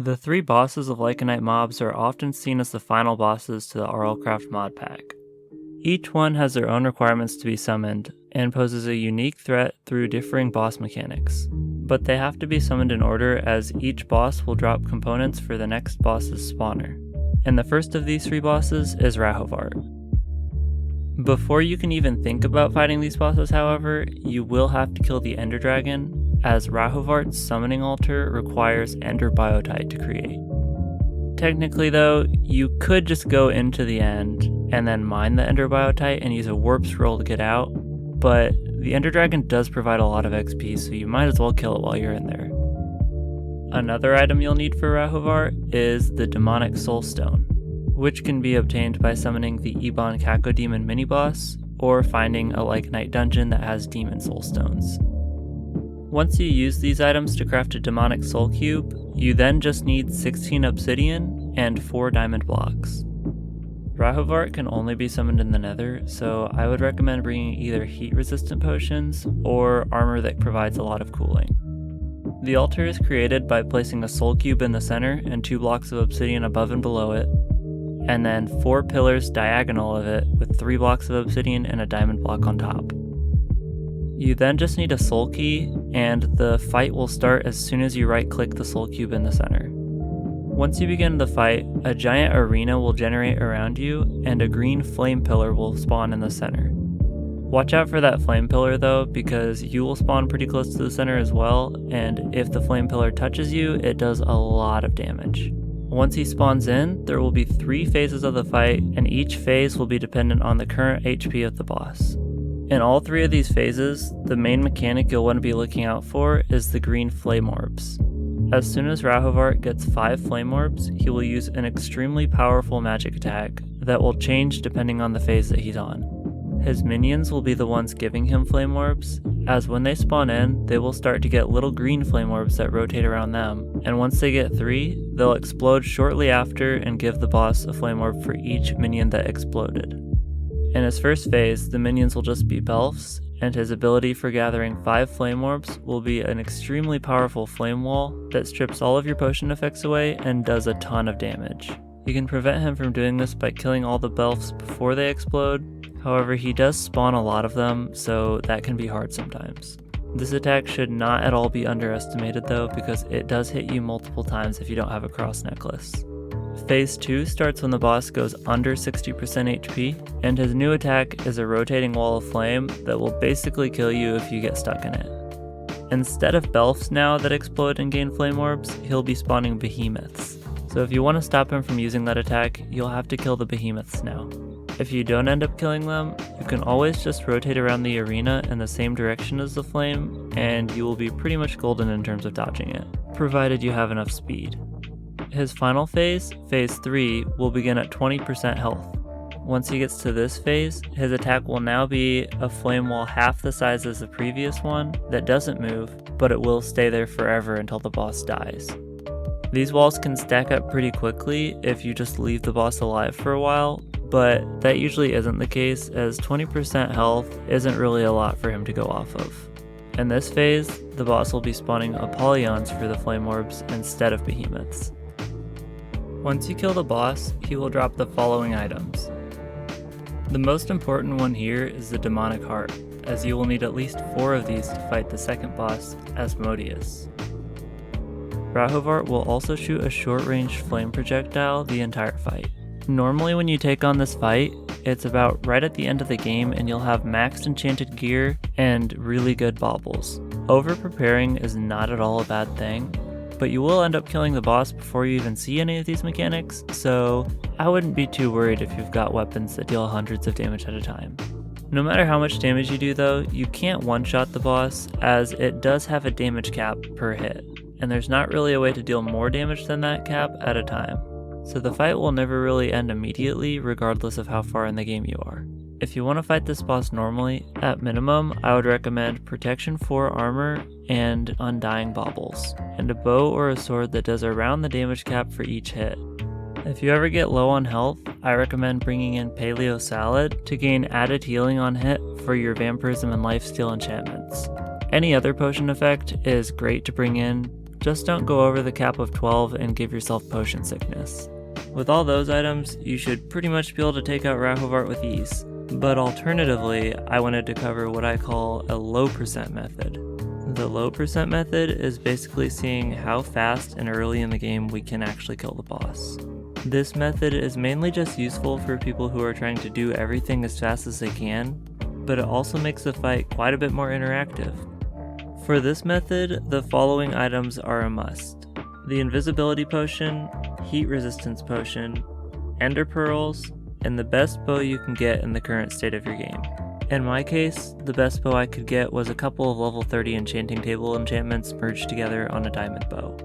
The 3 bosses of Lycanite mobs are often seen as the final bosses to the RLCraft mod pack. Each one has their own requirements to be summoned, and poses a unique threat through differing boss mechanics. But they have to be summoned in order, as each boss will drop components for the next boss's spawner. And the first of these 3 bosses is Rahovart. Before you can even think about fighting these bosses, however, you will have to kill the Ender Dragon, as Rahovart's summoning altar requires Ender Biotite to create. Technically though, you could just go into the end and then mine the Ender Biotite and use a warp scroll to get out, but the Ender Dragon does provide a lot of XP, so you might as well kill it while you're in there. Another item you'll need for Rahovart is the Demonic Soul Stone, which can be obtained by summoning the Ebon Cacodemon mini-boss, or finding a Lycanite dungeon that has Demon Soul Stones. Once you use these items to craft a Demonic Soul Cube, you then just need 16 obsidian and 4 diamond blocks. Rahovart can only be summoned in the Nether, so I would recommend bringing either heat-resistant potions or armor that provides a lot of cooling. The altar is created by placing a soul cube in the center and 2 blocks of obsidian above and below it, and then 4 pillars diagonal of it with 3 blocks of obsidian and a diamond block on top. You then just need a soul key, and the fight will start as soon as you right-click the soul cube in the center. Once you begin the fight, a giant arena will generate around you, and a green flame pillar will spawn in the center. Watch out for that flame pillar though, because you will spawn pretty close to the center as well, and if the flame pillar touches you, it does a lot of damage. Once he spawns in, there will be 3 phases of the fight, and each phase will be dependent on the current HP of the boss. In all 3 of these phases, the main mechanic you'll want to be looking out for is the green flame orbs. As soon as Rahovart gets 5 flame orbs, he will use an extremely powerful magic attack that will change depending on the phase that he's on. His minions will be the ones giving him flame orbs, as when they spawn in, they will start to get little green flame orbs that rotate around them, and once they get 3, they'll explode shortly after and give the boss a flame orb for each minion that exploded. In his first phase, the minions will just be Belfs, and his ability for gathering 5 flame orbs will be an extremely powerful flame wall that strips all of your potion effects away and does a ton of damage. You can prevent him from doing this by killing all the Belfs before they explode, however he does spawn a lot of them, so that can be hard sometimes. This attack should not at all be underestimated though, because it does hit you multiple times if you don't have a cross necklace. Phase 2 starts when the boss goes under 60% HP, and his new attack is a rotating wall of flame that will basically kill you if you get stuck in it. Instead of Belfs now that explode and gain flame orbs, he'll be spawning behemoths. So if you want to stop him from using that attack, you'll have to kill the behemoths now. If you don't end up killing them, you can always just rotate around the arena in the same direction as the flame, and you will be pretty much golden in terms of dodging it, provided you have enough speed. His final phase, phase 3, will begin at 20% health. Once he gets to this phase, his attack will now be a flame wall half the size as the previous one that doesn't move, but it will stay there forever until the boss dies. These walls can stack up pretty quickly if you just leave the boss alive for a while, but that usually isn't the case, as 20% health isn't really a lot for him to go off of. In this phase, the boss will be spawning Apollons for the flame orbs instead of behemoths. Once you kill the boss, he will drop the following items. The most important one here is the Demonic Heart, as you will need at least 4 of these to fight the second boss, Asmodeus. Rahovart will also shoot a short-range flame projectile the entire fight. Normally when you take on this fight, it's about right at the end of the game and you'll have maxed enchanted gear and really good baubles. Over-preparing is not at all a bad thing, but you will end up killing the boss before you even see any of these mechanics, so I wouldn't be too worried if you've got weapons that deal hundreds of damage at a time. No matter how much damage you do though, you can't one-shot the boss, as it does have a damage cap per hit, and there's not really a way to deal more damage than that cap at a time. So the fight will never really end immediately regardless of how far in the game you are. If you want to fight this boss normally, at minimum, I would recommend Protection 4 armor and Undying baubles, and a bow or a sword that does around the damage cap for each hit. If you ever get low on health, I recommend bringing in Paleo Salad to gain added healing on hit for your Vampirism and Lifesteal enchantments. Any other potion effect is great to bring in, Just don't go over the cap of 12 and give yourself potion sickness. With all those items, you should pretty much be able to take out Rahovart with ease. But alternatively, I wanted to cover what I call a low percent method. The low percent method is basically seeing how fast and early in the game we can actually kill the boss. This method is mainly just useful for people who are trying to do everything as fast as they can, but it also makes the fight quite a bit more interactive. For this method, the following items are a must: the invisibility potion, heat resistance potion, ender pearls, and the best bow you can get in the current state of your game. In my case, the best bow I could get was a couple of level 30 enchanting table enchantments merged together on a diamond bow.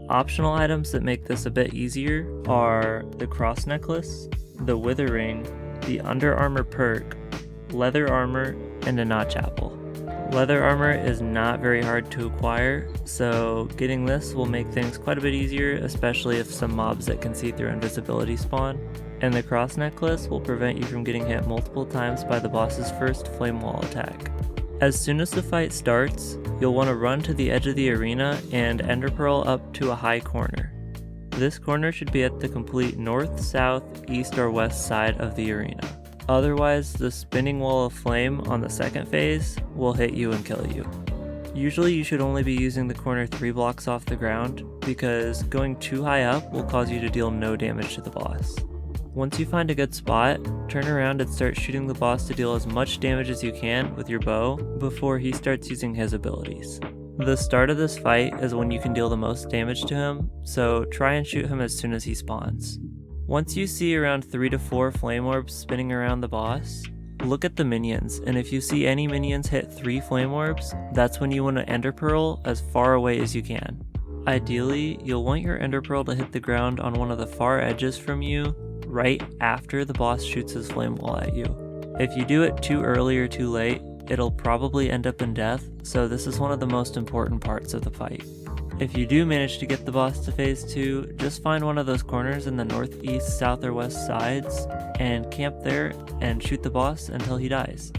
Optional items that make this a bit easier are the cross necklace, the wither ring, the under armor perk, leather armor, and a notch apple. Leather armor is not very hard to acquire, so getting this will make things quite a bit easier, especially if some mobs that can see through invisibility spawn. And the cross necklace will prevent you from getting hit multiple times by the boss's first flame wall attack. As soon as the fight starts, you'll want to run to the edge of the arena and ender pearl up to a high corner. This corner should be at the complete north, south, east, or west side of the arena. Otherwise, the spinning wall of flame on the second phase will hit you and kill you. Usually you should only be using the corner 3 blocks off the ground, because going too high up will cause you to deal no damage to the boss. Once you find a good spot, turn around and start shooting the boss to deal as much damage as you can with your bow before he starts using his abilities. The start of this fight is when you can deal the most damage to him, so try and shoot him as soon as he spawns. Once you see around 3 to 4 flame orbs spinning around the boss, look at the minions, and if you see any minions hit 3 flame orbs, that's when you want to ender pearl as far away as you can. Ideally, you'll want your ender pearl to hit the ground on one of the far edges from you, right after the boss shoots his flame wall at you. If you do it too early or too late, it'll probably end up in death, so this is one of the most important parts of the fight. If you do manage to get the boss to phase 2, just find one of those corners in the northeast, south, or west sides, and camp there and shoot the boss until he dies.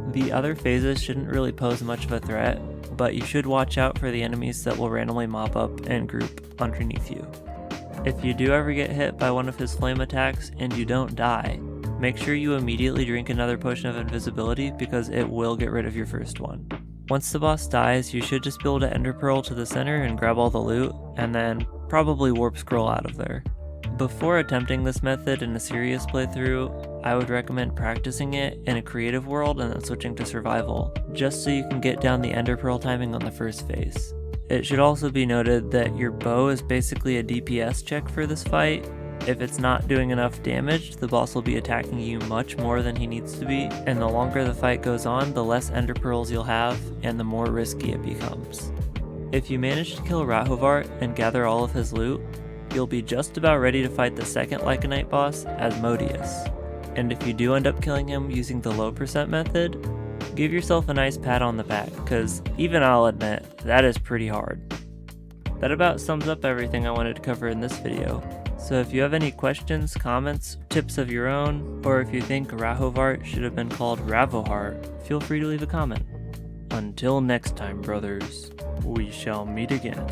The other phases shouldn't really pose much of a threat, but you should watch out for the enemies that will randomly mop up and group underneath you. If you do ever get hit by one of his flame attacks and you don't die, make sure you immediately drink another potion of invisibility because it will get rid of your first one. Once the boss dies, you should just be able to ender pearl to the center and grab all the loot, and then probably warp scroll out of there. Before attempting this method in a serious playthrough, I would recommend practicing it in a creative world and then switching to survival, just so you can get down the ender pearl timing on the first phase. It should also be noted that your bow is basically a DPS check for this fight. If it's not doing enough damage, the boss will be attacking you much more than he needs to be, and the longer the fight goes on, the less ender pearls you'll have, and the more risky it becomes. If you manage to kill Rahovart and gather all of his loot, you'll be just about ready to fight the second Lycanite boss, Asmodeus. And if you do end up killing him using the low percent method, give yourself a nice pat on the back, because even I'll admit, that is pretty hard. That about sums up everything I wanted to cover in this video. So if you have any questions, comments, tips of your own, or if you think Rahovart should have been called Rahovart, feel free to leave a comment. Until next time, brothers, we shall meet again.